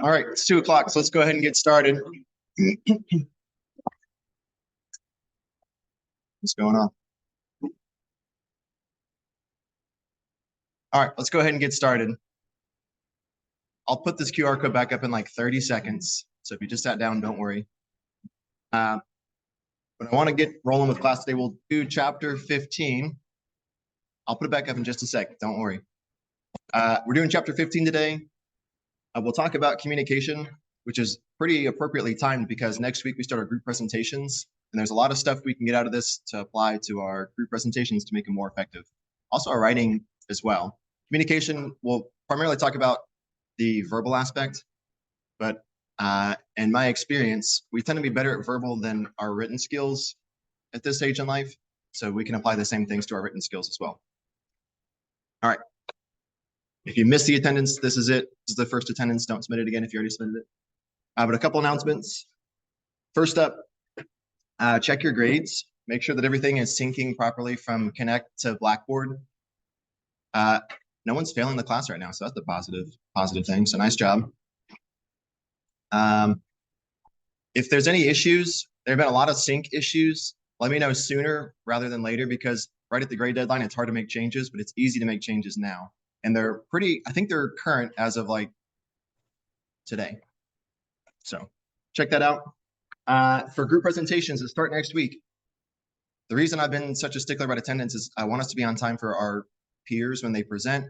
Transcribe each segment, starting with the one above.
All right, it's 2 o'clock, so let's go ahead and get started. What's going on? All right, let's go ahead and get started. I'll put this QR code back up in like 30 seconds. So if you just sat down, don't worry. But I want to get rolling with class today. We'll do chapter 15. I'll put it back up in just a sec. Don't worry. We're doing chapter 15 today. We'll talk about communication, which is pretty appropriately timed because next week we start our group presentations. And there's a lot of stuff we can get out of this to apply to our group presentations to make them more effective. Also our writing as well. Communication, we'll primarily talk about the verbal aspect, but in my experience, we tend to be better at verbal than our written skills at this stage in life. So we can apply the same things to our written skills as well. All right. If you missed the attendance, this is it. This is the first attendance. Don't submit it again if you already submitted it. But a couple announcements. First up, check your grades. Make sure that everything is syncing properly from Connect to Blackboard. No one's failing the class right now, so that's the positive thing. So nice job. If there's any issues, there have been a lot of sync issues. Let me know sooner rather than later because right at the grade deadline, it's hard to make changes, but it's easy to make changes now. And they're pretty, I think they're current as of like today. So check that out. For group presentations that start next week, the reason I've been such a stickler about attendance is I want us to be on time for our peers when they present.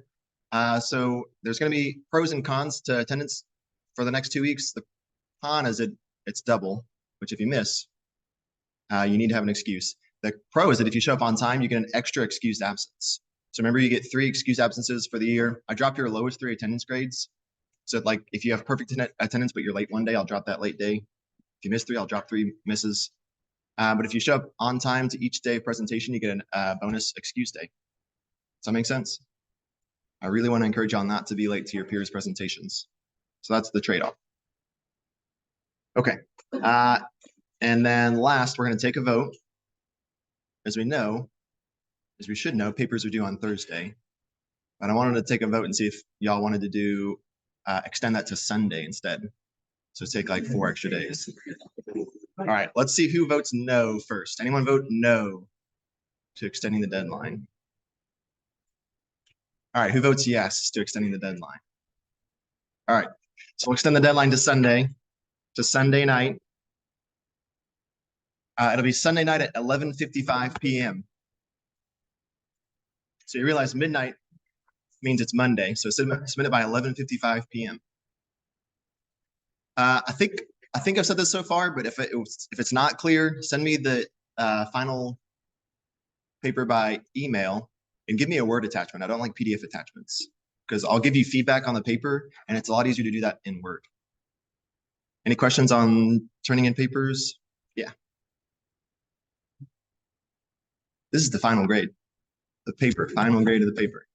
So there's going to be pros and cons to attendance for the next 2 weeks. The con is it's double, which if you miss, you need to have an excuse. The pro is that if you show up on time, you get an extra excused absence. So remember, you get 3 excused absences for the year. I dropped your lowest 3 attendance grades. So like if you have perfect attendance, but you're late one day, I'll drop that late day. If you miss 3, I'll drop 3 misses. But if you show up on time to each day of presentation, you get a bonus excuse day. Does that make sense? I really want to encourage you on not to be late to your peers' presentations. So that's the trade-off. Okay. And then last, we're going to take a vote. As we should know, papers are due on Thursday. But I wanted to take a vote and see if y'all wanted to do extend that to Sunday instead. So take like 4 extra days. All right, let's see who votes no first. Anyone vote no to extending the deadline? All right, who votes yes to extending the deadline? All right, so we'll extend the deadline to Sunday night. It'll be Sunday night at 11:55 p.m. So you realize midnight means it's Monday, so submit it by 11:55 p.m. I think I've said this so far, but if it's not clear, send me the final paper by email and give me a Word attachment. I don't like PDF attachments because I'll give you feedback on the paper, and it's a lot easier to do that in Word. Any questions on turning in papers? Yeah. This is the final grade, the paper, final grade of the paper.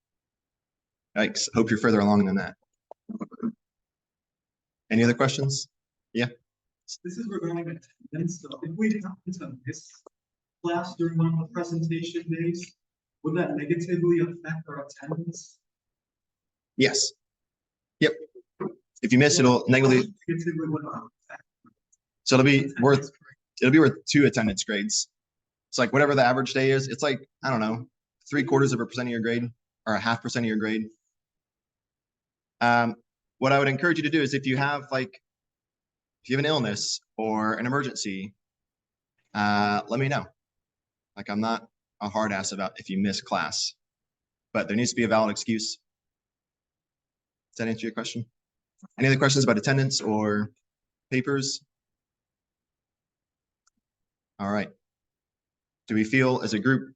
Yikes, hope you're further along than that. Any other questions? Yeah. This is regarding attendance. So if we happen to miss class during one of the presentation days, would that negatively affect our attendance? Yes. Yep. If you miss, it'll negatively. So it'll be worth 2 attendance grades. It's like whatever the average day is. It's like, I don't know, 0.75% of your grade or 0.5% of your grade. What I would encourage you to do is if you have an illness or an emergency, let me know. Like, I'm not a hard ass about if you miss class, but there needs to be a valid excuse. Does that answer your question? Any other questions about attendance or papers? All right. Do we feel as a group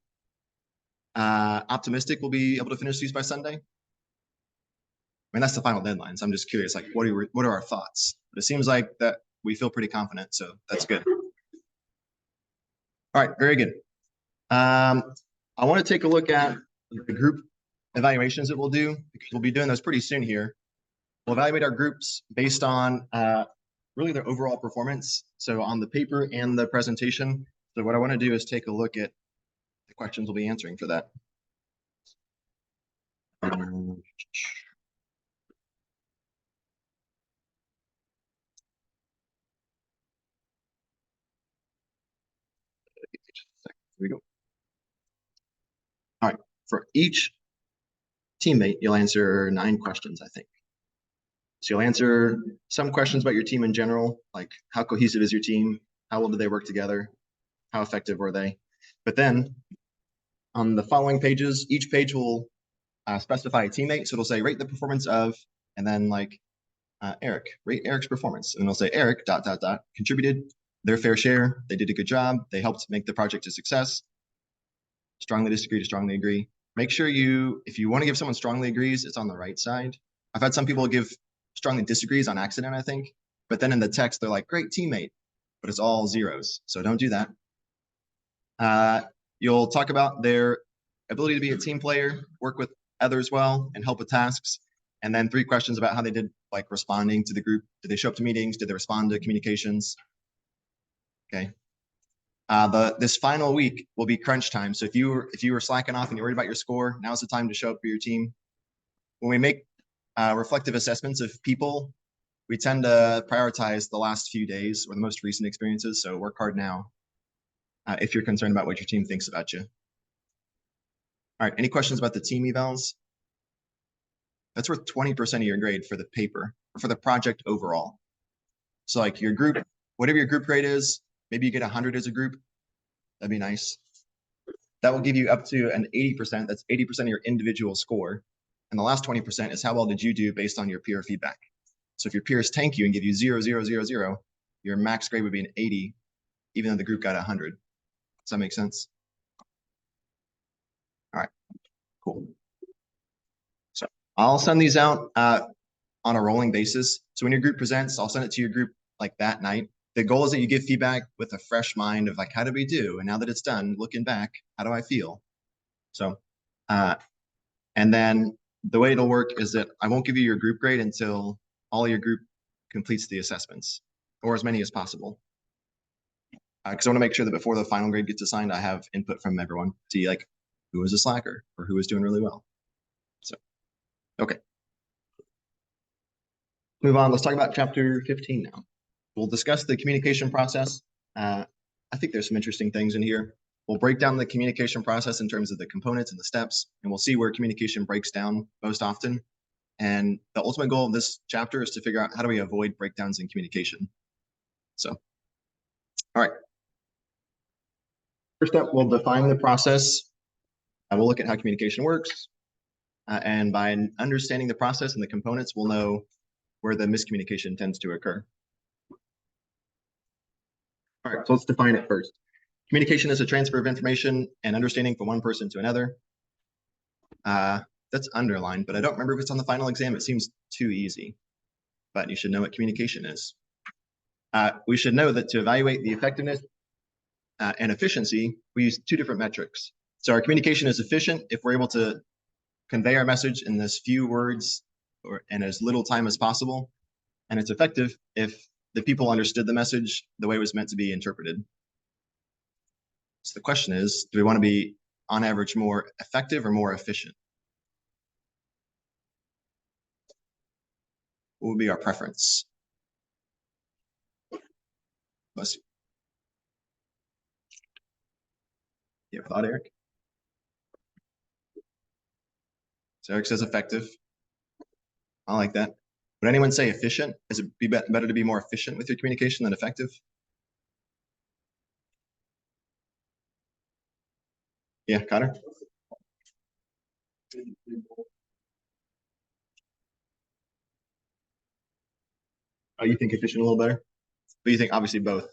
optimistic we'll be able to finish these by Sunday? I mean, that's the final deadline, so I'm just curious, like, what are our thoughts? But it seems like that we feel pretty confident, so that's good. All right, very good. I want to take a look at the group evaluations that we'll do, because we'll be doing those pretty soon here. We'll evaluate our groups based on really their overall performance. So on the paper and the presentation. So what I want to do is take a look at the questions we'll be answering for that. Here we go. All right, for each teammate, you'll answer 9 questions, I think. So you'll answer some questions about your team in general, like how cohesive is your team? How well do they work together? How effective were they? But then on the following pages, each page will specify a teammate. So it'll say, rate the performance of, and then like Eric, rate Eric's performance. And it'll say Eric, ... contributed their fair share. They did a good job. They helped make the project a success. Strongly disagree to strongly agree. Make sure if you want to give someone strongly agrees, it's on the right side. I've had some people give strongly disagrees on accident, I think. But then in the text, they're like, great teammate, but it's all zeros. So don't do that. You'll talk about their ability to be a team player, work with others well, and help with tasks. And then 3 questions about how they did like responding to the group. Did they show up to meetings? Did they respond to communications? Okay. This final week will be crunch time. So if you were slacking off and you're worried about your score, now's the time to show up for your team. When we make reflective assessments of people, we tend to prioritize the last few days or the most recent experiences. So work hard now if you're concerned about what your team thinks about you. All right, any questions about the team evals? That's worth 20% of your grade for the paper or for the project overall. So like your group, whatever your group grade is, maybe you get 100 as a group. That'd be nice. That will give you up to an 80%. That's 80% of your individual score. And the last 20% is how well did you do based on your peer feedback. So if your peers tank you and give you 0, 0, 0, 0, your max grade would be an 80, even though the group got 100. Does that make sense? All right, cool. So I'll send these out on a rolling basis. So when your group presents, I'll send it to your group like that night. The goal is that you give feedback with a fresh mind of like, how did we do? And now that it's done, looking back, how do I feel? So, and then the way it'll work is that I won't give you your group grade until all your group completes the assessments, or as many as possible. Because I want to make sure that before the final grade gets assigned, I have input from everyone to see like who was a slacker or who was doing really well. So, okay. Move on. Let's talk about chapter 15 now. We'll discuss the communication process. I think there's some interesting things in here. We'll break down the communication process in terms of the components and the steps, and we'll see where communication breaks down most often. And the ultimate goal of this chapter is to figure out how do we avoid breakdowns in communication. So, all right. First up, we'll define the process. We'll look at how communication works. And by understanding the process and the components, we'll know where the miscommunication tends to occur. All right, so let's define it first. Communication is a transfer of information and understanding from one person to another. That's underlined, but I don't remember if it's on the final exam. It seems too easy, but you should know what communication is. We should know that to evaluate the effectiveness and efficiency, we use two different metrics. So our communication is efficient if we're able to convey our message in as few words or in as little time as possible. And it's effective if the people understood the message the way it was meant to be interpreted. So the question is, do we want to be on average more effective or more efficient? What would be our preference? Bless you. You have a thought, Eric? So Eric says effective. I like that. Would anyone say efficient? Is it better to be more efficient with your communication than effective? Yeah, Connor? Oh, you think efficient a little better? But you think obviously both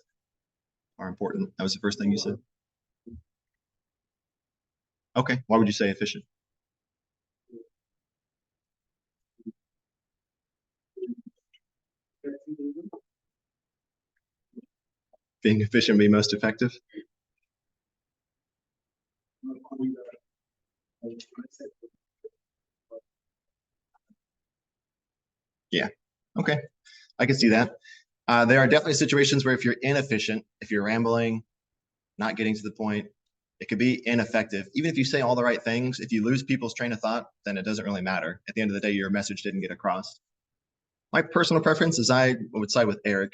are important. That was the first thing you said. Okay, why would you say efficient? Being efficient would be most effective? Yeah, okay, I can see that. There are definitely situations where if you're inefficient, if you're rambling, not getting to the point, it could be ineffective. Even if you say all the right things, if you lose people's train of thought, then it doesn't really matter. At the end of the day, your message didn't get across. My personal preference is I would side with Eric.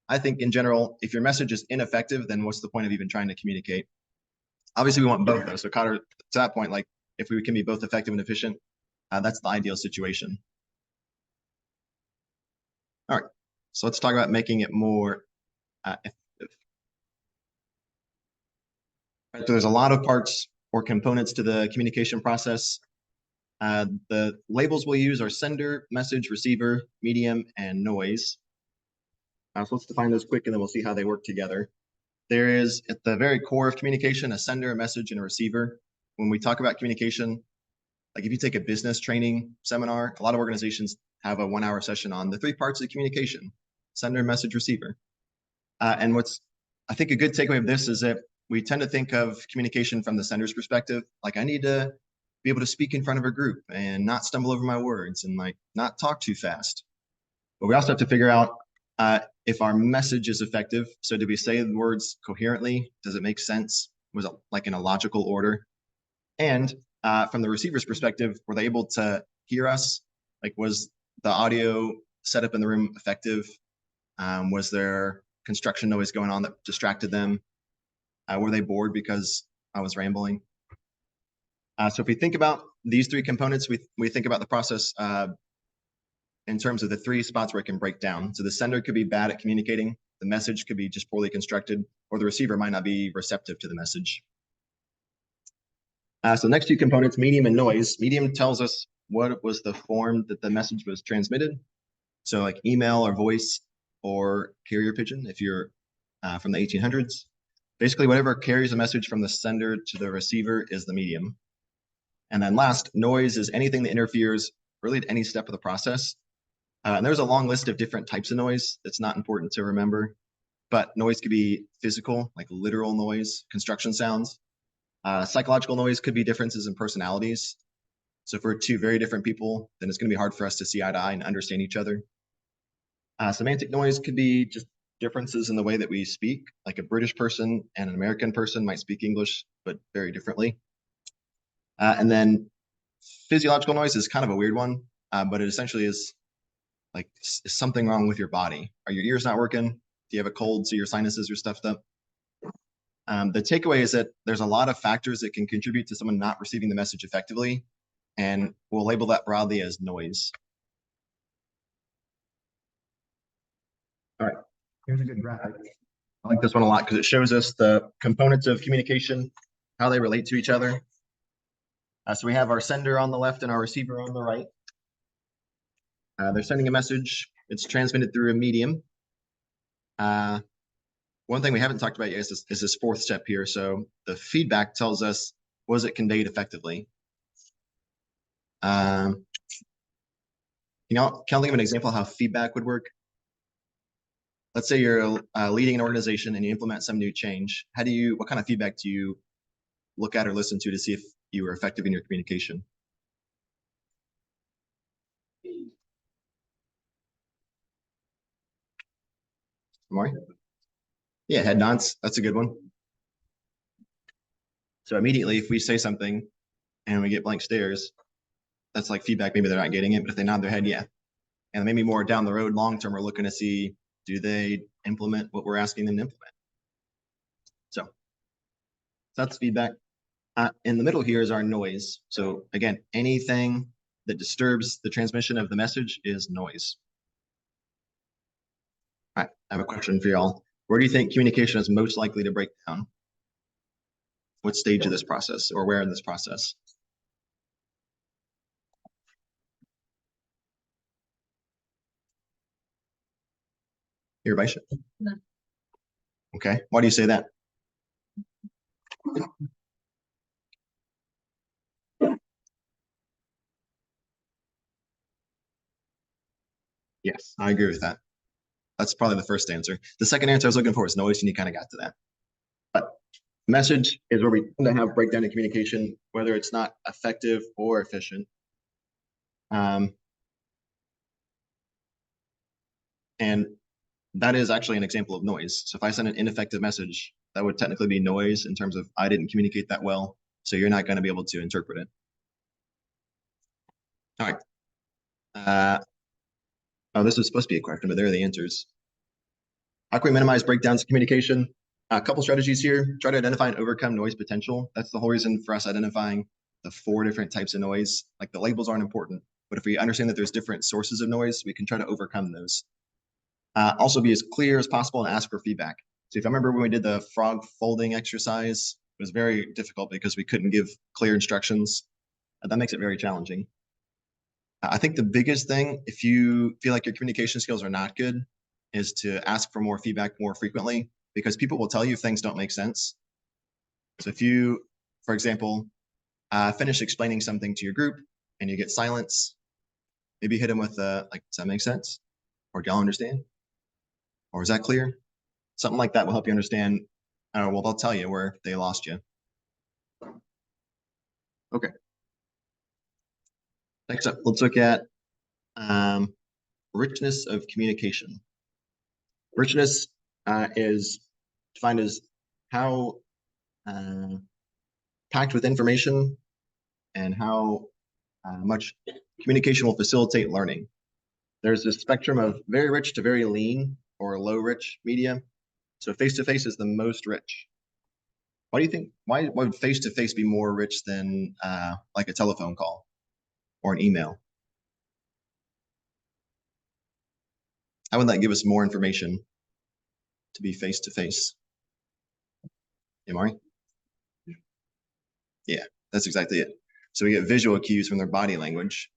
I think in general, if your message is ineffective, then what's the point of even trying to communicate? Obviously, we want both though. So Connor, to that point, like if we can be both effective and efficient, that's the ideal situation. All right, so let's talk about making it more effective. Right, so there's a lot of parts or components to the communication process. The labels we'll use are sender, message, receiver, medium, and noise. So let's define those quick and then we'll see how they work together. There is at the very core of communication, a sender, a message, and a receiver. When we talk about communication, like if you take a business training seminar, a lot of organizations have a 1-hour session on the 3 parts of communication: sender, message, receiver. And what's, I think, a good takeaway of this is that we tend to think of communication from the sender's perspective. Like I need to be able to speak in front of a group and not stumble over my words and like not talk too fast. But we also have to figure out if our message is effective. So do we say the words coherently? Does it make sense? Was it like in a logical order? And from the receiver's perspective, were they able to hear us? Like was the audio setup in the room effective? Was there construction noise going on that distracted them? Were they bored because I was rambling? So if we think about these 3 components, we think about the process in terms of the 3 spots where it can break down. So the sender could be bad at communicating, the message could be just poorly constructed, or the receiver might not be receptive to the message. So the next 2 components, medium and noise. Medium tells us what was the form that the message was transmitted. So like email or voice or carrier pigeon, if you're from the 1800s. Basically, whatever carries a message from the sender to the receiver is the medium. And then last, noise is anything that interferes really at any step of the process. And there's a long list of different types of noise that's not important to remember, but noise could be physical, like literal noise, construction sounds. Psychological noise could be differences in personalities. So if we're 2 very different people, then it's going to be hard for us to see eye to eye and understand each other. Semantic noise could be just differences in the way that we speak, like a British person and an American person might speak English, but very differently. And then physiological noise is kind of a weird one, but it essentially is like, is something wrong with your body? Are your ears not working? Do you have a cold so your sinuses are stuffed up? The takeaway is that there's a lot of factors that can contribute to someone not receiving the message effectively, and we'll label that broadly as noise. All right, here's a good graphic. I like this one a lot because it shows us the components of communication, how they relate to each other. So we have our sender on the left and our receiver on the right. They're sending a message. It's transmitted through a medium. One thing we haven't talked about yet is this fourth step here. So the feedback tells us, was it conveyed effectively? Can I think of an example of how feedback would work? Let's say you're leading an organization and you implement some new change. What kind of feedback do you look at or listen to see if you were effective in your communication? Maury? Yeah, head nods. That's a good one. So immediately, if we say something and we get blank stares, that's like feedback. Maybe they're not getting it, but if they nod their head, yeah. And maybe more down the road, long term, we're looking to see, do they implement what we're asking them to implement? So that's feedback. In the middle here is our noise. So again, anything that disturbs the transmission of the message is noise. All right, I have a question for y'all. Where do you think communication is most likely to break down? What stage of this process, or where in this process? Everybody should. No. Okay, why do you say that? Yes, I agree with that. That's probably the first answer. The second answer I was looking for was noise, and you kind of got to that. But message is where we tend to have breakdown in communication, whether it's not effective or efficient. And that is actually an example of noise. So if I send an ineffective message, that would technically be noise in terms of I didn't communicate that well, so you're not going to be able to interpret it. All right. Oh, this was supposed to be a question, but there are the answers. How can we minimize breakdowns in communication? A couple strategies here. Try to identify and overcome noise potential. That's the whole reason for us identifying the 4 different types of noise. Like the labels aren't important, but if we understand that there's different sources of noise, we can try to overcome those. Also be as clear as possible and ask for feedback. So if I remember when we did the frog folding exercise, it was very difficult because we couldn't give clear instructions. That makes it very challenging. I think the biggest thing, if you feel like your communication skills are not good, is to ask for more feedback more frequently, because people will tell you if things don't make sense. So if you, for example, finish explaining something to your group and you get silence, maybe hit them with like, does that make sense? Or do y'all understand? Or is that clear? Something like that will help you understand. Well, they'll tell you where they lost you. Okay. Next up, let's look at richness of communication. Richness is defined as how packed with information and how much communication will facilitate learning. There's a spectrum of very rich to very lean or low rich media. So face-to-face is the most rich. Why do you think, why would face-to-face be more rich than like a telephone call or an email? How would that give us more information to be face-to-face? Amari? Yeah, that's exactly it. So we get visual cues from their body language.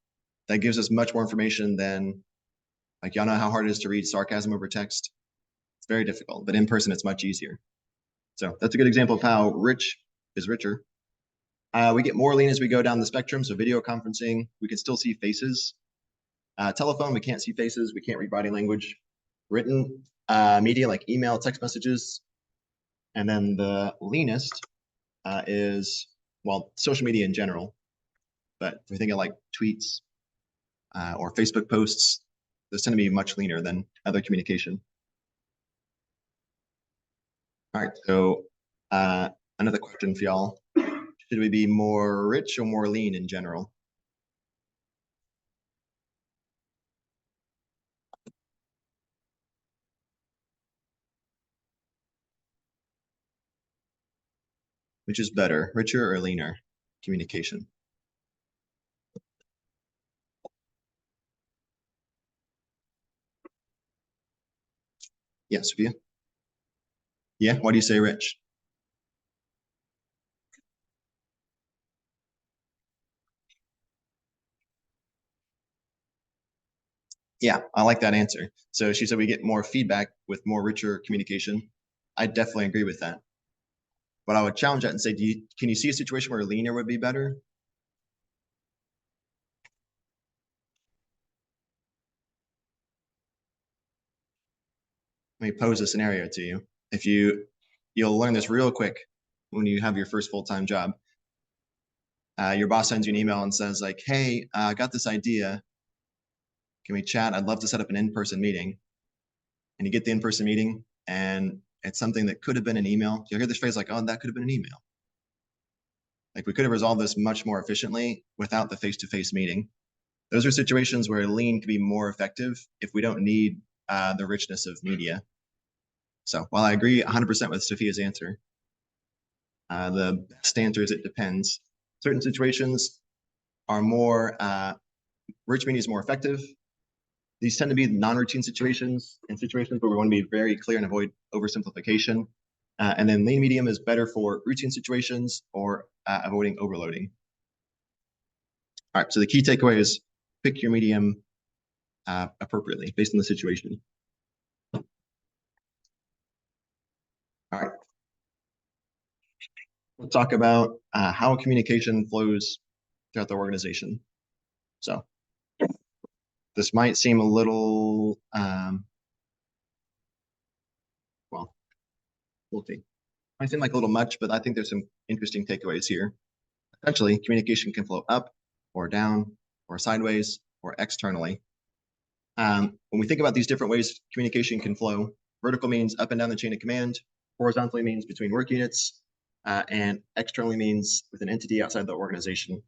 That gives us much more information than, like, y'all know how hard it is to read sarcasm over text? It's very difficult, but in person, it's much easier. So that's a good example of how rich is richer. We get more lean as we go down the spectrum. So video conferencing, we can still see faces. Telephone, we can't see faces. We can't read body language. Written media like email, text messages. And then the leanest is, well, social media in general. But if we think of like tweets or Facebook posts, those tend to be much leaner than other communication. All right, so another question for y'all. Should we be more rich or more lean in general? Which is better, richer or leaner communication? Yeah, Sophia? Yeah, why do you say rich? Yeah, I like that answer. So she said we get more feedback with more richer communication. I definitely agree with that. But I would challenge that and say, can you see a situation where leaner would be better? Let me pose a scenario to you. If you'll learn this real quick when you have your first full-time job. Your boss sends you an email and says like, hey, I got this idea. Can we chat? I'd love to set up an in-person meeting. And you get the in-person meeting and it's something that could have been an email. You'll hear this phrase like, oh, that could have been an email. Like we could have resolved this much more efficiently without the face-to-face meeting. Those are situations where lean can be more effective if we don't need the richness of media. So while I agree 100% with Sophia's answer, the best answer is it depends. Certain situations are more, rich media is more effective. These tend to be non-routine situations and situations where we want to be very clear and avoid oversimplification. And then lean medium is better for routine situations or avoiding overloading. All right, so the key takeaway is pick your medium appropriately based on the situation. All right. Let's talk about how communication flows throughout the organization. So this might seem a little, well, we'll see. Might seem like a little much, but I think there's some interesting takeaways here. Essentially, communication can flow up or down or sideways or externally. When we think about these different ways communication can flow, vertical means up and down the chain of command, horizontally means between work units, and externally means with an entity outside the organization.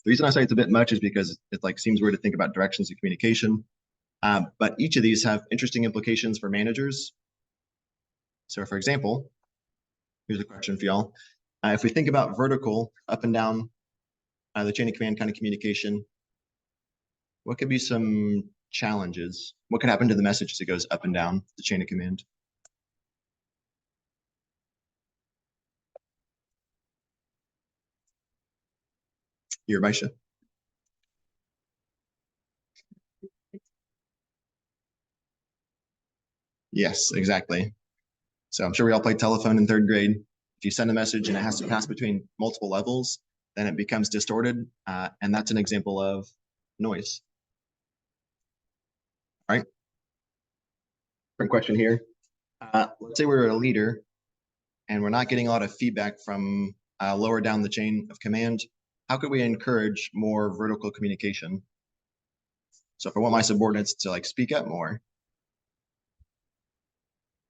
The reason I say it's a bit much is because it like seems weird to think about directions of communication, but each of these have interesting implications for managers. So for example, here's a question for y'all. If we think about vertical up and down the chain of command kind of communication, what could be some challenges? What could happen to the message as it goes up and down the chain of command? Your Baisha? Yes, exactly. So I'm sure we all played telephone in third grade. If you send a message and it has to pass between multiple levels, then it becomes distorted. And that's an example of noise. All right. Different question here. Let's say we're a leader and we're not getting a lot of feedback from lower down the chain of command. How could we encourage more vertical communication? So if I want my subordinates to like speak up more,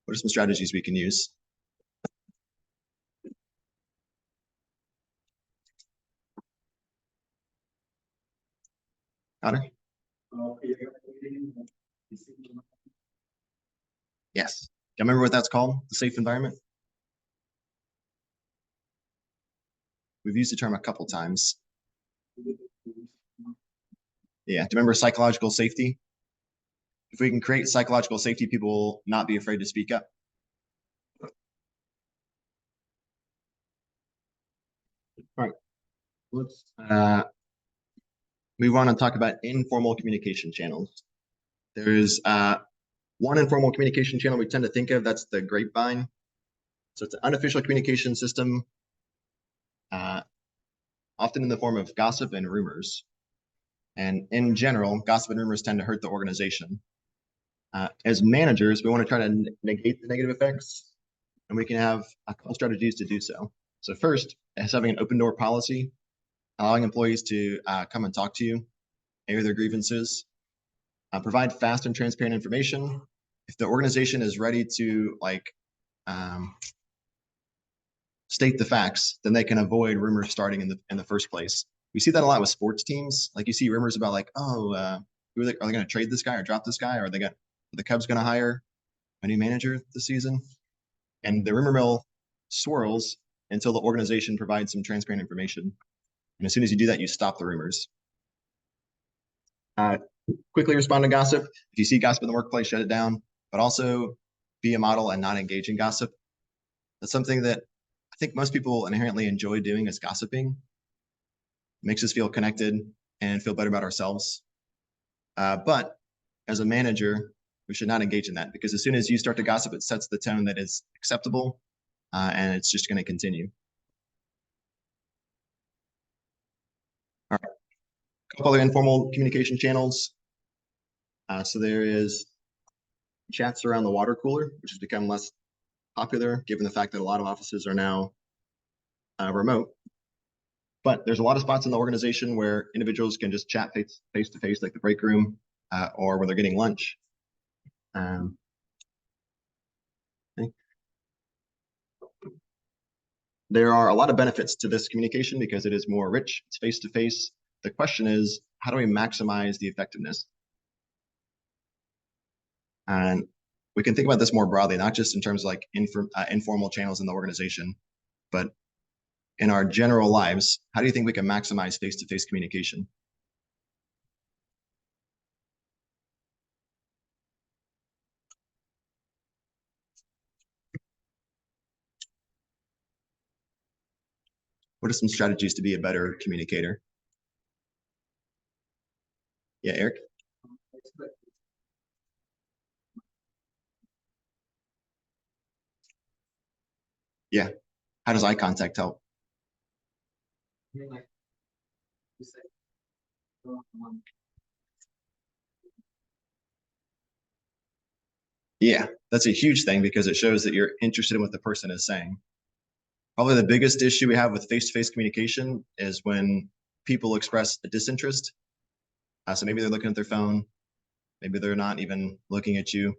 what are some strategies we can use? Connor? Yes. Do you remember what that's called? The safe environment? We've used the term a couple times. Yeah. Do you remember psychological safety? If we can create psychological safety, people will not be afraid to speak up. All right. Let's move on and talk about informal communication channels. There's one informal communication channel we tend to think of, that's the grapevine. So it's an unofficial communication system, often in the form of gossip and rumors. And in general, gossip and rumors tend to hurt the organization. As managers, we want to try to negate the negative effects, and we can have a couple strategies to do so. So first, is having an open door policy, allowing employees to come and talk to you, air their grievances, provide fast and transparent information. If the organization is ready to like state the facts, then they can avoid rumors starting in the first place. We see that a lot with sports teams. Like you see rumors about like, oh, are they going to trade this guy or drop this guy? Or are the Cubs going to hire a new manager this season? And the rumor mill swirls until the organization provides some transparent information. And as soon as you do that, you stop the rumors. Quickly respond to gossip. If you see gossip in the workplace, shut it down, but also be a model and not engage in gossip. That's something that I think most people inherently enjoy doing, is gossiping. It makes us feel connected and feel better about ourselves. But as a manager, we should not engage in that, because as soon as you start to gossip, it sets the tone that is acceptable, and it's just going to continue. All right. A couple other informal communication channels. So there is chats around the water cooler, which has become less popular given the fact that a lot of offices are now remote. But there's a lot of spots in the organization where individuals can just chat face to face, like the break room, or when they're getting lunch. Okay. There are a lot of benefits to this communication because it is more rich, it's face to face. The question is, how do we maximize the effectiveness? And we can think about this more broadly, not just in terms of like informal channels in the organization, but in our general lives. How do you think we can maximize face-to-face communication? What are some strategies to be a better communicator? Yeah, Eric? Yeah. How does eye contact help? Yeah, that's a huge thing because it shows that you're interested in what the person is saying. Probably the biggest issue we have with face-to-face communication is when people express a disinterest. So maybe they're looking at their phone, maybe they're not even looking at you.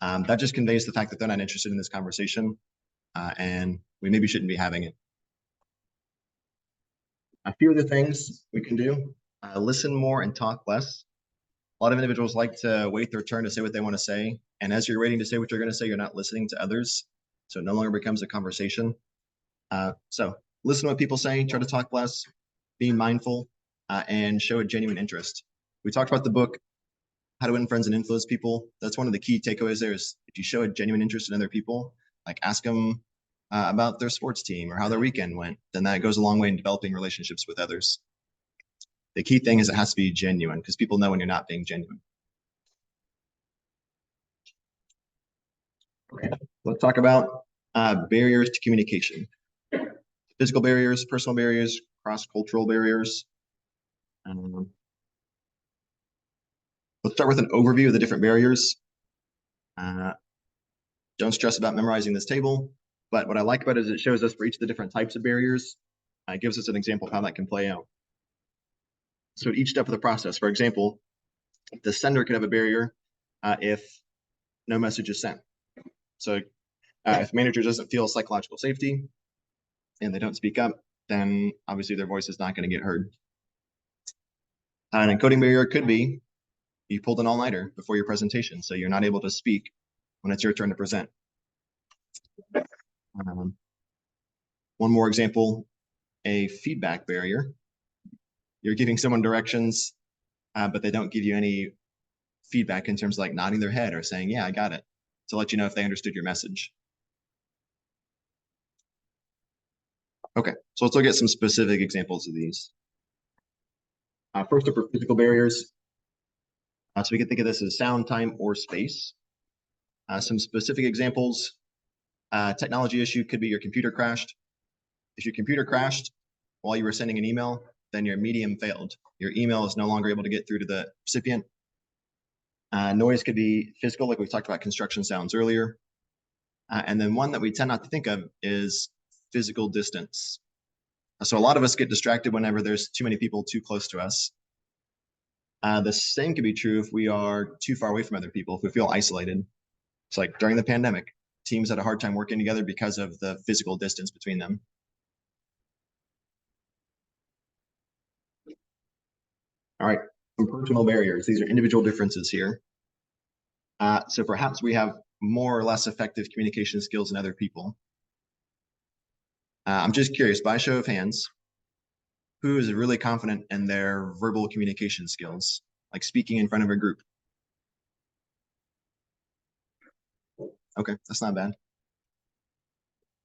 That just conveys the fact that they're not interested in this conversation, and we maybe shouldn't be having it. A few other things we can do: listen more and talk less. A lot of individuals like to wait their turn to say what they want to say, and as you're waiting to say what you're going to say, you're not listening to others, so it no longer becomes a conversation. So listen to what people say, try to talk less, be mindful, and show a genuine interest. We talked about the book, How to Win Friends and Influence People. That's one of the key takeaways there is if you show a genuine interest in other people, like ask them about their sports team or how their weekend went, then that goes a long way in developing relationships with others. The key thing is it has to be genuine because people know when you're not being genuine. Okay, let's talk about barriers to communication. Physical barriers, personal barriers, cross-cultural barriers. Let's start with an overview of the different barriers. Don't stress about memorizing this table, but what I like about it is it shows us for each of the different types of barriers. It gives us an example of how that can play out. So at each step of the process, for example, the sender could have a barrier if no message is sent. So if manager doesn't feel psychological safety and they don't speak up, then obviously their voice is not going to get heard. An encoding barrier could be you pulled an all-nighter before your presentation, so you're not able to speak when it's your turn to present. One more example, a feedback barrier. You're giving someone directions, but they don't give you any feedback in terms of like nodding their head or saying, yeah, I got it, to let you know if they understood your message. Okay, so let's look at some specific examples of these. First up are physical barriers. So we can think of this as sound, time, or space. Some specific examples, technology issue could be your computer crashed. If your computer crashed while you were sending an email, then your medium failed. Your email is no longer able to get through to the recipient. Noise could be physical, like we talked about construction sounds earlier. And then one that we tend not to think of is physical distance. So a lot of us get distracted whenever there's too many people too close to us. The same could be true if we are too far away from other people, if we feel isolated. It's like during the pandemic, teams had a hard time working together because of the physical distance between them. All right, some personal barriers. These are individual differences here. So perhaps we have more or less effective communication skills than other people. I'm just curious, by show of hands, who is really confident in their verbal communication skills, like speaking in front of a group? Okay, that's not bad.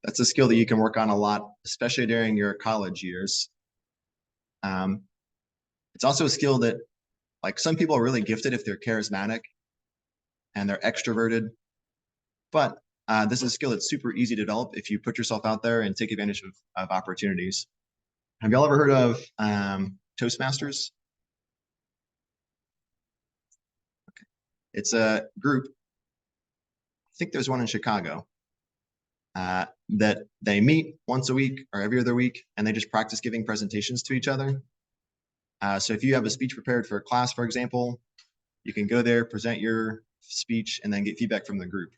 That's a skill that you can work on a lot, especially during your college years. Um, it's also a skill that, like, some people are really gifted if they're charismatic and they're extroverted, but this is a skill that's super easy to develop if you put yourself out there and take advantage of opportunities. Have y'all ever heard of Toastmasters? It's a group. I think there's one in Chicago that they meet once a week or every other week, and they just practice giving presentations to each other. So if you have a speech prepared for a class, for example, you can go there, present your speech, and then get feedback from the group.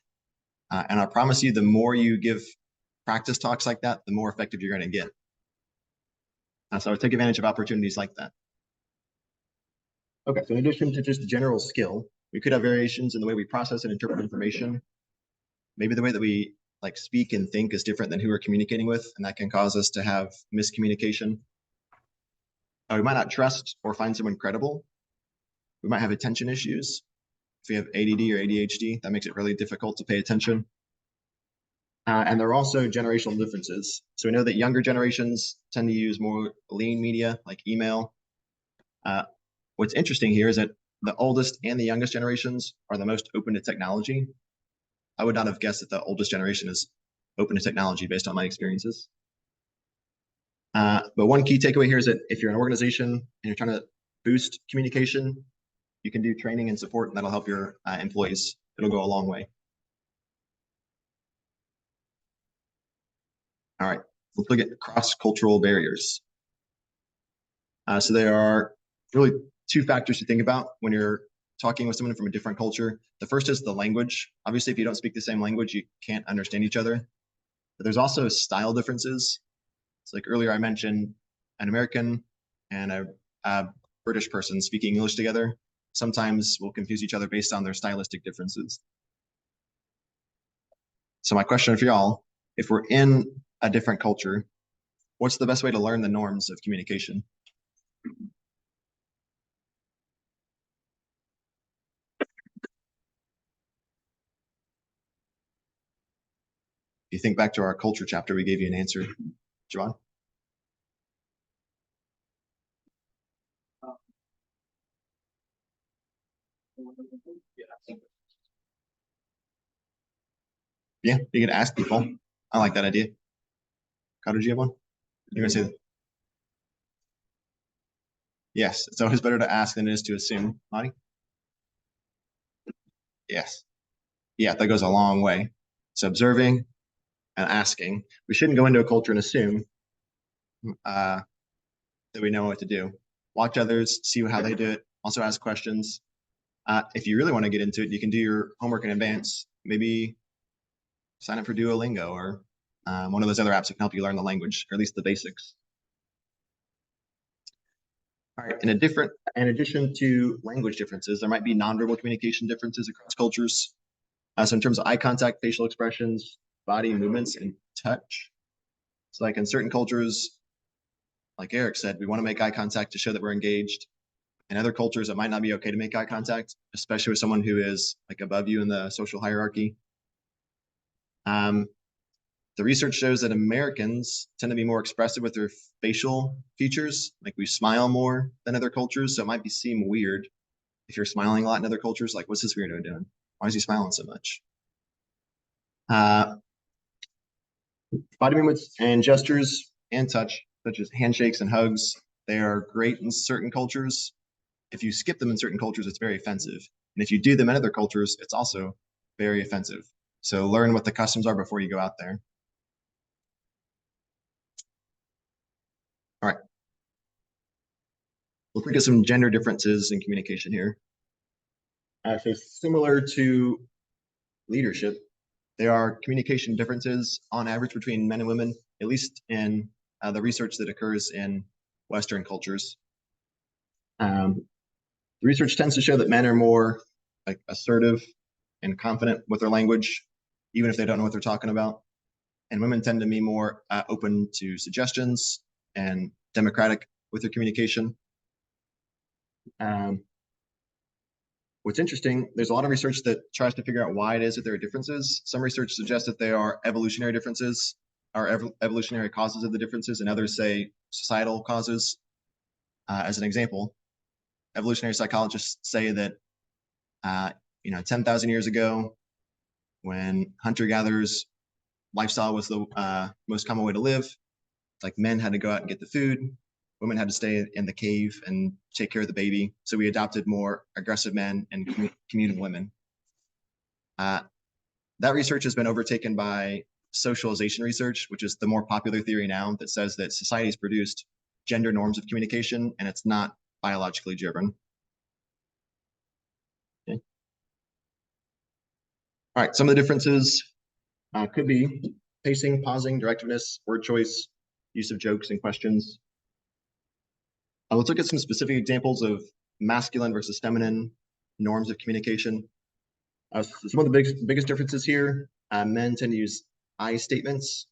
And I promise you, the more you give practice talks like that, the more effective you're going to get. So take advantage of opportunities like that. Okay, so in addition to just general skill, we could have variations in the way we process and interpret information. Maybe the way that we like speak and think is different than who we're communicating with, and that can cause us to have miscommunication. We might not trust or find someone credible. We might have attention issues. If we have ADD or ADHD, that makes it really difficult to pay attention. And there are also generational differences. So we know that younger generations tend to use more lean media like email. What's interesting here is that the oldest and the youngest generations are the most open to technology. I would not have guessed that the oldest generation is open to technology based on my experiences. But one key takeaway here is that if you're an organization and you're trying to boost communication, you can do training and support, and that'll help your employees. It'll go a long way. All right, let's look at cross-cultural barriers. So there are really two factors to think about when you're talking with someone from a different culture. The first is the language. Obviously, if you don't speak the same language, you can't understand each other. But there's also style differences. So like earlier, I mentioned an American and a British person speaking English together. Sometimes we'll confuse each other based on their stylistic differences. So my question for y'all, if we're in a different culture, what's the best way to learn the norms of communication? If you think back to our culture chapter, we gave you an answer. Joanne? Yeah, you can ask people. I like that idea. How did you have one? You're gonna say that? Yes, it's always better to ask than it is to assume. Monty? Yes. Yeah, that goes a long way. So observing and asking. We shouldn't go into a culture and assume that we know what to do. Watch others, see how they do it. Also ask questions. If you really want to get into it, you can do your homework in advance. Maybe sign up for Duolingo or one of those other apps that can help you learn the language, or at least the basics. All right, in addition to language differences, there might be nonverbal communication differences across cultures. So in terms of eye contact, facial expressions, body movements, and touch. So like in certain cultures, like Eric said, we want to make eye contact to show that we're engaged. In other cultures, it might not be okay to make eye contact, especially with someone who is like above you in the social hierarchy. The research shows that Americans tend to be more expressive with their facial features. Like we smile more than other cultures. So it might seem weird if you're smiling a lot in other cultures. Like, what's this weirdo doing? Why is he smiling so much? Body movements and gestures and touch, such as handshakes and hugs, they are great in certain cultures. If you skip them in certain cultures, it's very offensive. And if you do them in other cultures, it's also very offensive. So learn what the customs are before you go out there. All right. Let's look at some gender differences in communication here. So similar to leadership, there are communication differences on average between men and women, at least in the research that occurs in Western cultures. The research tends to show that men are more like assertive and confident with their language, even if they don't know what they're talking about. and women tend to be more open to suggestions and democratic with their communication. What's interesting, there's a lot of research that tries to figure out why it is that there are differences. Some research suggests that they are evolutionary differences, or evolutionary causes of the differences, and others say societal causes. As an example, evolutionary psychologists say that 10,000 years ago, when hunter-gatherers lifestyle was the most common way to live, like men had to go out and get the food, women had to stay in the cave and take care of the baby. So we adopted more aggressive men and communal women. That research has been overtaken by socialization research, which is the more popular theory now that says that society's produced gender norms of communication and it's not biologically driven. Okay. All right, some of the differences could be pacing, pausing, directiveness, word choice, use of jokes and questions. Let's look at some specific examples of masculine versus feminine norms of communication. Some of the biggest differences here, men tend to use I statements,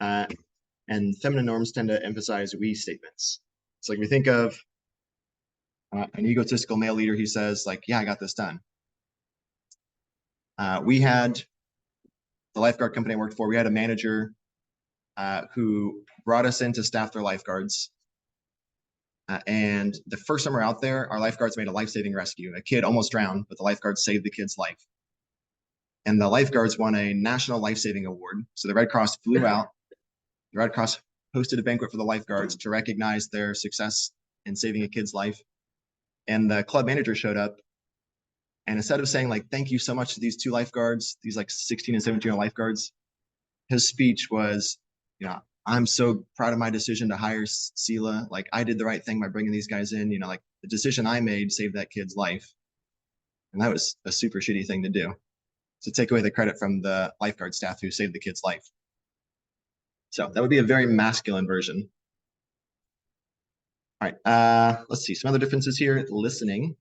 and feminine norms tend to emphasize we statements. So like we think of an egotistical male leader, he says like, yeah, I got this done. We had the lifeguard company I worked for, we had a manager who brought us in to staff their lifeguards. And the first summer out there, our lifeguards made a life-saving rescue. A kid almost drowned, but the lifeguards saved the kid's life. And the lifeguards won a national life-saving award. So the Red Cross flew out. The Red Cross hosted a banquet for the lifeguards to recognize their success in saving a kid's life. And the club manager showed up. And instead of saying like, thank you so much to these two lifeguards, these like 16 and 17-year-old lifeguards, his speech was, I'm so proud of my decision to hire Sela. Like I did the right thing by bringing these guys in, like the decision I made saved that kid's life. And that was a super shitty thing to do, to take away the credit from the lifeguard staff who saved the kid's life. So that would be a very masculine version. All right, let's see some other differences here. Listening.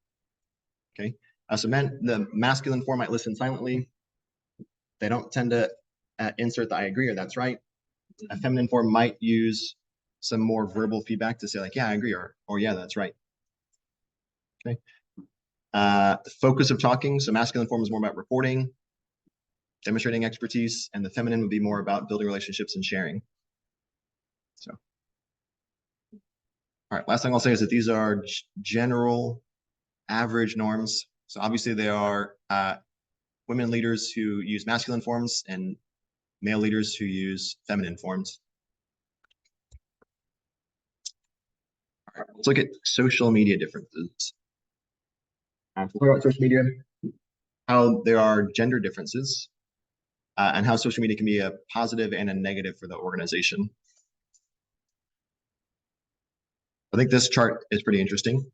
Okay, so men, the masculine form might listen silently. They don't tend to insert the I agree or that's right. A feminine form might use some more verbal feedback to say like, yeah, I agree, or yeah, that's right. Okay. The focus of talking. So masculine form is more about reporting, demonstrating expertise, and the feminine would be more about building relationships and sharing. So, all right, last thing I'll say is that these are general average norms. So obviously they are women leaders who use masculine forms and male leaders who use feminine forms. All right, let's look at social media differences. We'll talk about social media, how there are gender differences, and how social media can be a positive and a negative for the organization. I think this chart is pretty interesting.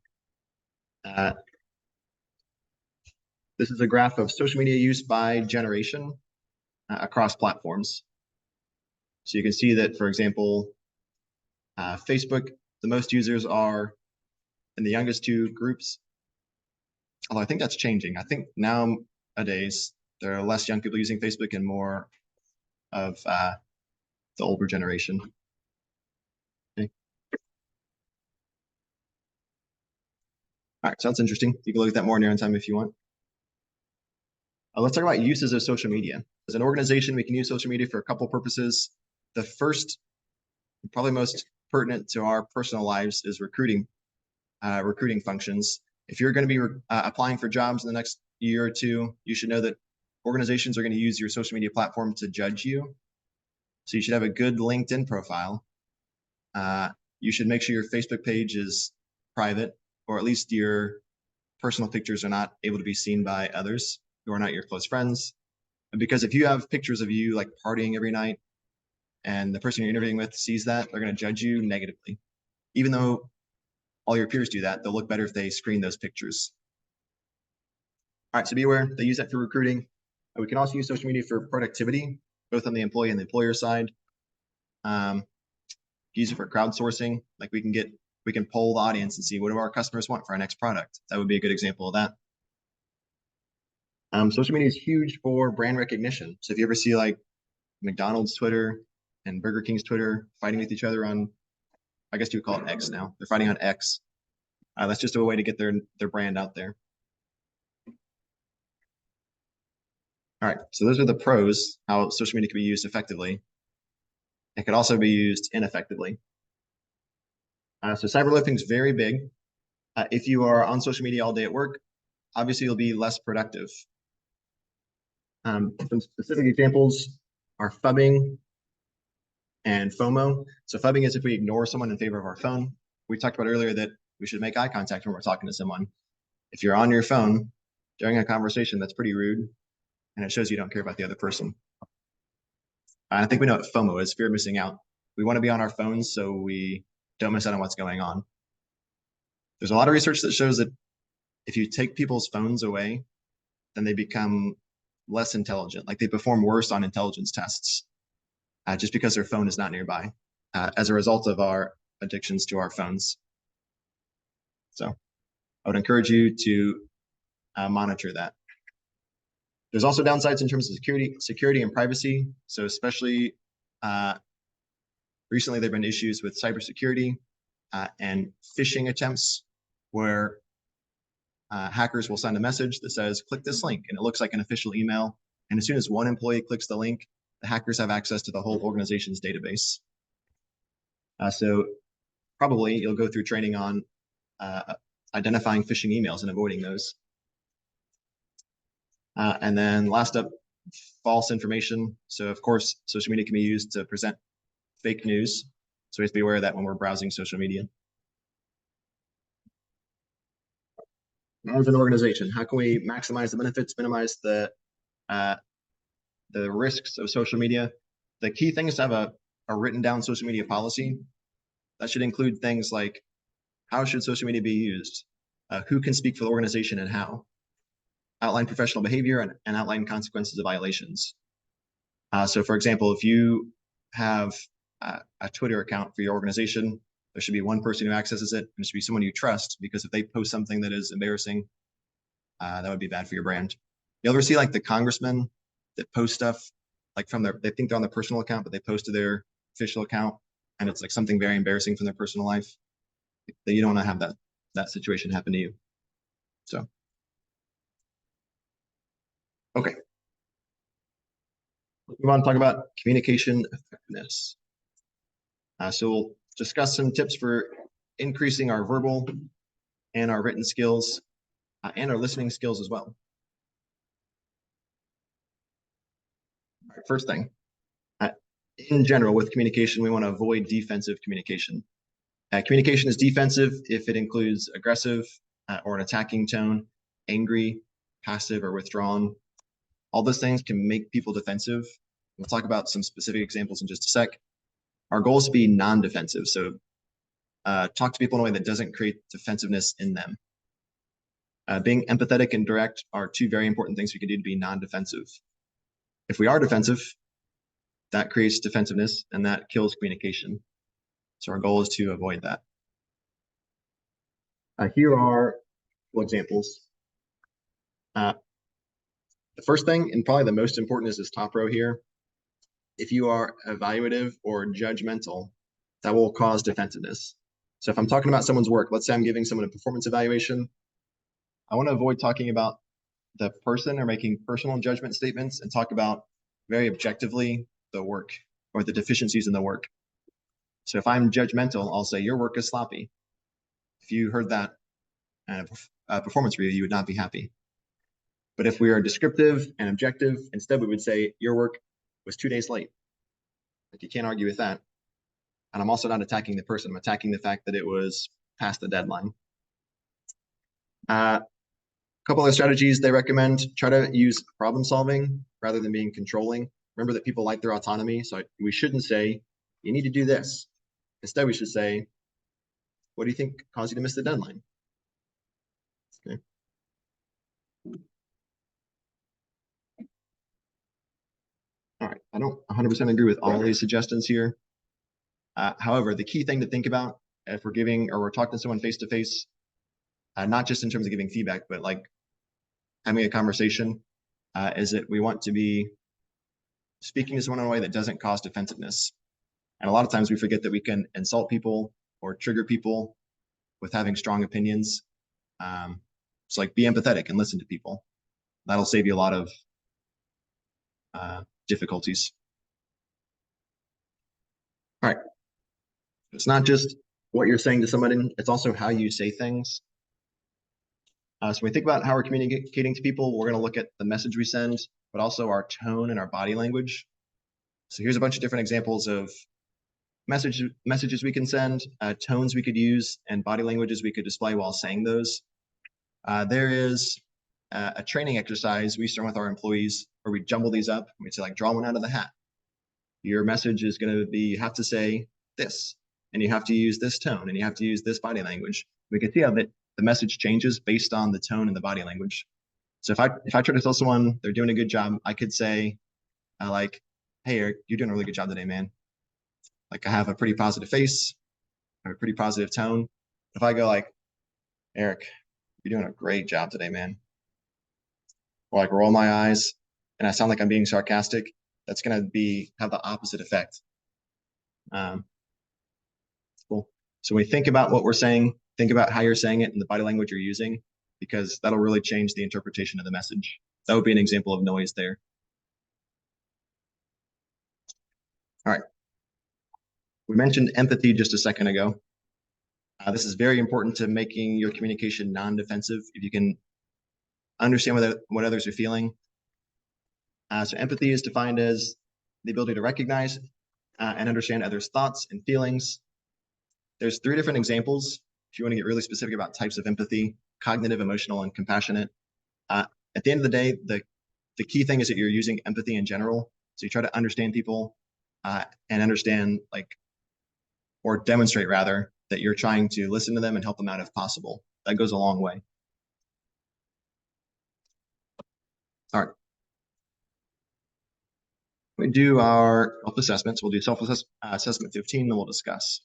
This is a graph of social media use by generation across platforms. So you can see that, for example, Facebook, the most users are in the youngest two groups. Although I think that's changing. I think nowadays there are less young people using Facebook and more of the older generation. Okay. All right, so that's interesting. You can look at that more in your own time if you want. Let's talk about uses of social media. As an organization, we can use social media for a couple purposes. The first, probably most pertinent to our personal lives, is recruiting functions. If you're going to be applying for jobs in the next year or two, you should know that organizations are going to use your social media platform to judge you. So you should have a good LinkedIn profile. You should make sure your Facebook page is private, or at least your personal pictures are not able to be seen by others who are not your close friends. And because if you have pictures of you like partying every night and the person you're interviewing with sees that, they're going to judge you negatively. Even though all your peers do that, they'll look better if they screen those pictures. All right, so be aware, they use that for recruiting. We can also use social media for productivity, both on the employee and the employer side. Use it for crowdsourcing. Like we can poll the audience and see what do our customers want for our next product. That would be a good example of that. Social media is huge for brand recognition. So if you ever see like McDonald's Twitter and Burger King's Twitter fighting with each other on, I guess you would call it X now. They're fighting on X. That's just a way to get their brand out there. All right, so those are the pros, how social media can be used effectively. It could also be used ineffectively. So cyberloafing is very big. If you are on social media all day at work, obviously you'll be less productive. Some specific examples are phubbing and FOMO. So phubbing is if we ignore someone in favor of our phone. We talked about earlier that we should make eye contact when we're talking to someone. If you're on your phone during a conversation, that's pretty rude, and it shows you don't care about the other person. I think we know what FOMO is, fear of missing out. We want to be on our phones so we don't miss out on what's going on. There's a lot of research that shows that if you take people's phones away, then they become less intelligent, like they perform worse on intelligence tests, just because their phone is not nearby, as a result of our addictions to our phones. So I would encourage you to monitor that. There's also downsides in terms of security and privacy. So especially recently, there have been issues with cybersecurity and phishing attempts where hackers will send a message that says, click this link, and it looks like an official email. And as soon as one employee clicks the link, the hackers have access to the whole organization's database. So probably you'll go through training on identifying phishing emails and avoiding those. And then last up, false information. So of course, social media can be used to present fake news. So we have to be aware of that when we're browsing social media. As an organization, how can we maximize the benefits, minimize the risks of social media? The key thing is to have a written down social media policy. That should include things like how should social media be used? Who can speak for the organization and how? Outline professional behavior and outline consequences of violations. So for example, if you have a Twitter account for your organization, there should be one person who accesses it, and it should be someone you trust, because if they post something that is embarrassing, that would be bad for your brand. You ever see like the congressmen that post stuff like from they think they're on their personal account, but they post to their official account, and it's like something very embarrassing from their personal life? That you don't want to have that situation happen to you. So, okay. We want to talk about communication effectiveness. So we'll discuss some tips for increasing our verbal and our written skills and our listening skills as well. All right, first thing, in general with communication, we want to avoid defensive communication. Communication is defensive if it includes aggressive or an attacking tone, angry, passive, or withdrawn. All those things can make people defensive. We'll talk about some specific examples in just a sec. Our goal is to be non-defensive. So talk to people in a way that doesn't create defensiveness in them. Being empathetic and direct are two very important things we can do to be non-defensive. If we are defensive, that creates defensiveness and that kills communication. So our goal is to avoid that. Here are examples. The first thing, and probably the most important, is this top row here. If you are evaluative or judgmental, that will cause defensiveness. So if I'm talking about someone's work, let's say I'm giving someone a performance evaluation, I want to avoid talking about the person or making personal judgment statements and talk about very objectively the work or the deficiencies in the work. So if I'm judgmental, I'll say your work is sloppy. If you heard that at a performance review, you would not be happy. But if we are descriptive and objective, instead we would say your work was 2 days late. Like, you can't argue with that. And I'm also not attacking the person. I'm attacking the fact that it was past the deadline. A couple other strategies they recommend: try to use problem solving rather than being controlling. Remember that people like their autonomy, so we shouldn't say, you need to do this. Instead, we should say, what do you think caused you to miss the deadline? Okay. All right, I don't 100% agree with all these suggestions here. However, the key thing to think about if we're giving or we're talking to someone face to face, not just in terms of giving feedback, but like having a conversation, is that we want to be speaking to someone in a way that doesn't cause defensiveness. And a lot of times we forget that we can insult people or trigger people with having strong opinions. It's like be empathetic and listen to people. That'll save you a lot of difficulties. All right. It's not just what you're saying to somebody, it's also how you say things. So when we think about how we're communicating to people, we're going to look at the message we send, but also our tone and our body language. So here's a bunch of different examples of messages we can send, tones we could use, and body languages we could display while saying those. There is a training exercise we start with our employees where we jumble these up. We say like, draw one out of the hat. Your message is going to be, you have to say this, and you have to use this tone, and you have to use this body language. We can see how the message changes based on the tone and the body language. So if I try to tell someone they're doing a good job, I could say like, hey, Eric, you're doing a really good job today, man. Like I have a pretty positive face, I have a pretty positive tone. If I go like, Eric, you're doing a great job today, man. Or like roll my eyes and I sound like I'm being sarcastic, that's going to have the opposite effect. Cool. So when we think about what we're saying, think about how you're saying it and the body language you're using, because that'll really change the interpretation of the message. That would be an example of noise there. All right. We mentioned empathy just a second ago. This is very important to making your communication non-defensive. If you can understand what others are feeling. So empathy is defined as the ability to recognize and understand others' thoughts and feelings. There's 3 different examples. If you want to get really specific about types of empathy: cognitive, emotional, and compassionate. At the end of the day, the key thing is that you're using empathy in general. So you try to understand people and understand or demonstrate rather, that you're trying to listen to them and help them out if possible. That goes a long way. All right. We do our self-assessments. We'll do self-assessment 15, then we'll discuss.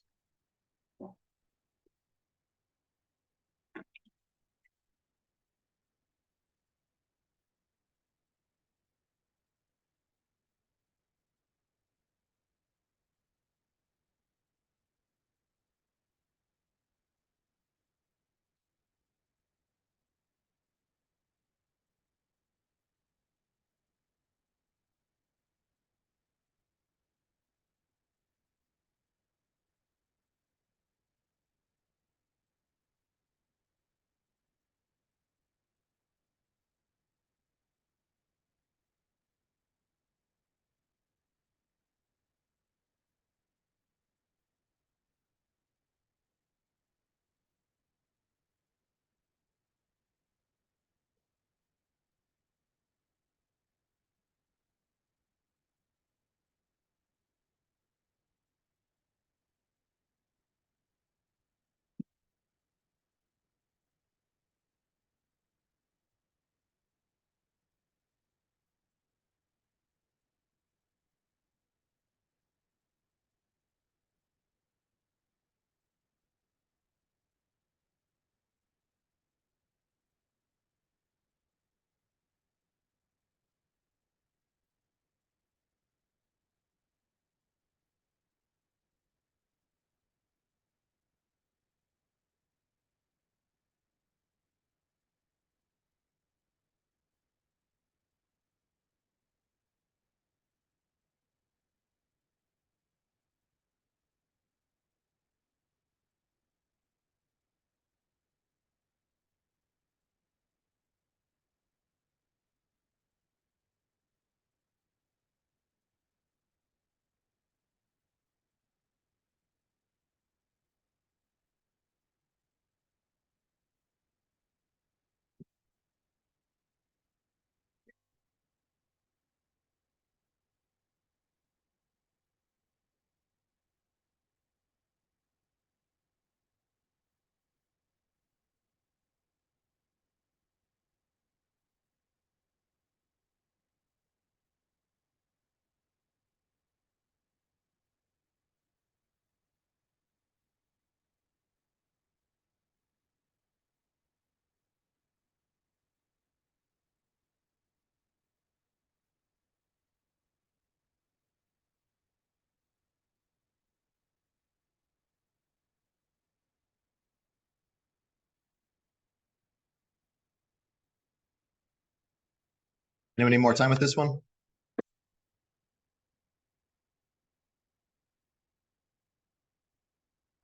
Anybody need more time with this one?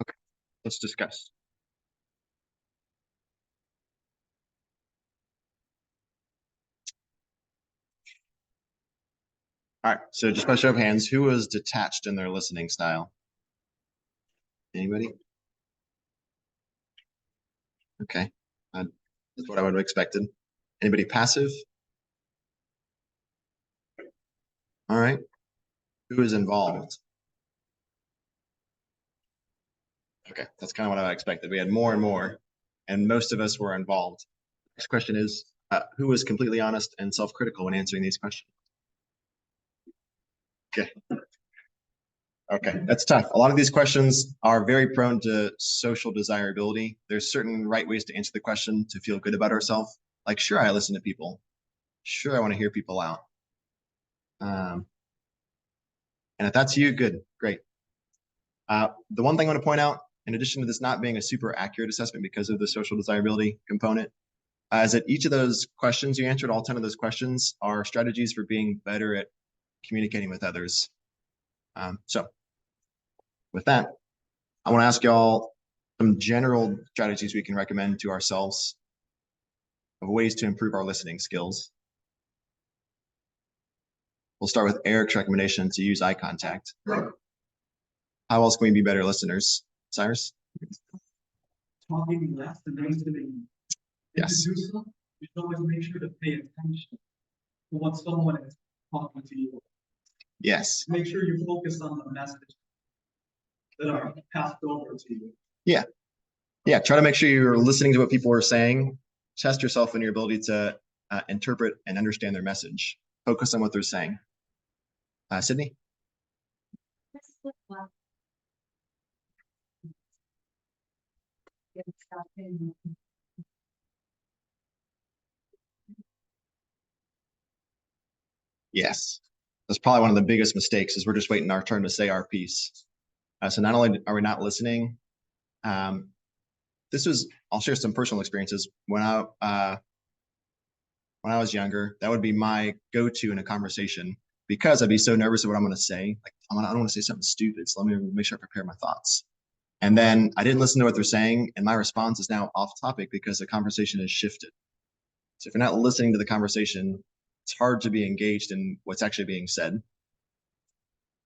Okay, let's discuss. All right, so just by show of hands, who was detached in their listening style? Anybody? Okay, that's what I would have expected. Anybody passive? All right, who is involved? Okay, that's kind of what I expected. We had more and more, and most of us were involved. Next question is, who was completely honest and self-critical when answering these questions? Okay. Okay, that's tough. A lot of these questions are very prone to social desirability. There's certain right ways to answer the question to feel good about ourselves. Like, sure, I listen to people. Sure, I want to hear people out. And if that's you, good, great. The one thing I want to point out, in addition to this not being a super accurate assessment because of the social desirability component, is that each of those questions you answered, all 10 of those questions, are strategies for being better at communicating with others. So with that, I want to ask y'all some general strategies we can recommend to ourselves of ways to improve our listening skills. We'll start with Eric's recommendation to use eye contact. How else can we be better listeners? Cyrus? Talking less and listening. Yes. To do so, you should always make sure to pay attention to what someone is talking to you. Yes. Make sure you focus on the message that are passed over to you. Yeah. Yeah. Try to make sure you're listening to what people are saying. Test yourself in your ability to interpret and understand their message. Focus on what they're saying. Sydney? Yes. That's probably one of the biggest mistakes is we're just waiting our turn to say our piece. So not only are we not listening, I'll share some personal experiences. When I was younger, that would be my go-to in a conversation because I'd be so nervous of what I'm going to say. Like, I don't want to say something stupid, so let me make sure I prepare my thoughts. And then I didn't listen to what they're saying, and my response is now off topic because the conversation has shifted. So if you're not listening to the conversation, it's hard to be engaged in what's actually being said.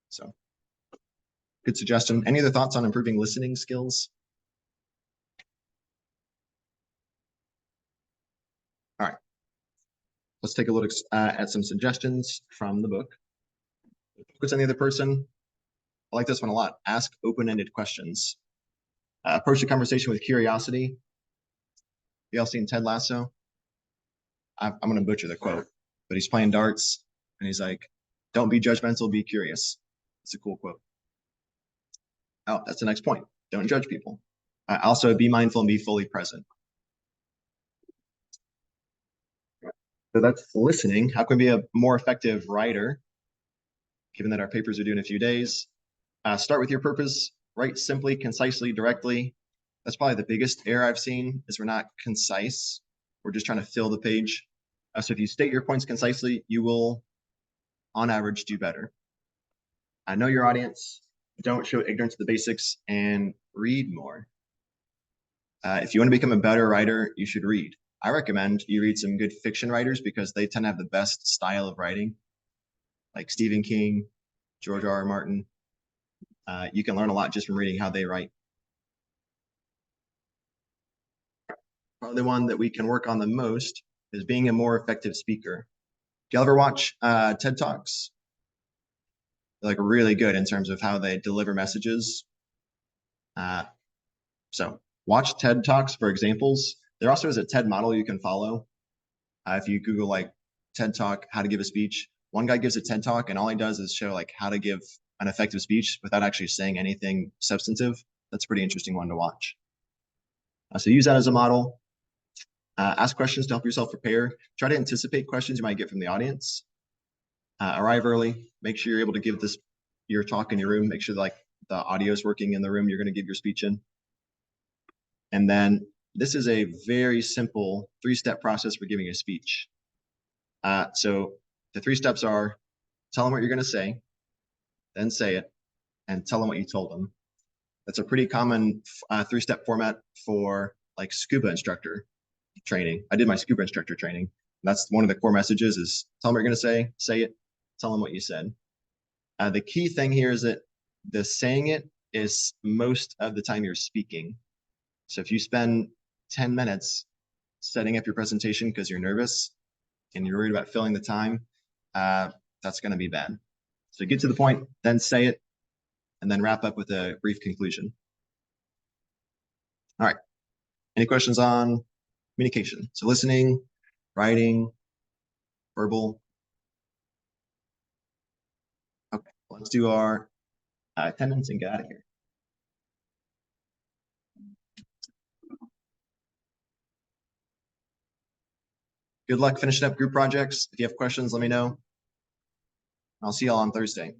So good suggestion. Any other thoughts on improving listening skills? All right. Let's take a look at some suggestions from the book. Focus on the other person. I like this one a lot. Ask open-ended questions. Approach the conversation with curiosity. You all seen Ted Lasso? I'm going to butcher the quote, but he's playing darts and he's like, don't be judgmental, be curious. It's a cool quote. Oh, that's the next point. Don't judge people. Also, be mindful and be fully present. So that's listening. How can we be a more effective writer, given that our papers are due in a few days? Start with your purpose. Write simply, concisely, directly. That's probably the biggest error I've seen is we're not concise. We're just trying to fill the page. So if you state your points concisely, you will, on average, do better. Know your audience. Don't show ignorance of the basics and read more. If you want to become a better writer, you should read. I recommend you read some good fiction writers because they tend to have the best style of writing, like Stephen King, George R.R. Martin. You can learn a lot just from reading how they write. Probably the one that we can work on the most is being a more effective speaker. Do you ever watch TED Talks? They're like really good in terms of how they deliver messages. So watch TED Talks for examples. There also is a TED model you can follow. If you Google like TED Talk, how to give a speech, one guy gives a TED Talk and all he does is show like how to give an effective speech without actually saying anything substantive. That's a pretty interesting one to watch. So use that as a model. Ask questions to help yourself prepare. Try to anticipate questions you might get from the audience. Arrive early. Make sure you're able to give your talk in your room. Make sure like the audio is working in the room you're going to give your speech in. And then this is a very simple 3-step process for giving a speech. So the 3 steps are tell them what you're going to say, then say it, and tell them what you told them. That's a pretty common 3-step format for like scuba instructor training. I did my scuba instructor training. That's one of the core messages is tell them what you're going to say it, tell them what you said. The key thing here is that the saying it is most of the time you're speaking. So if you spend 10 minutes setting up your presentation because you're nervous and you're worried about filling the time, that's going to be bad. So get to the point, then say it, and then wrap up with a brief conclusion. All right. Any questions on communication? So listening, writing, verbal. Okay, let's do our attendance and get out of here. Good luck finishing up group projects. If you have questions, let me know. I'll see y'all on Thursday.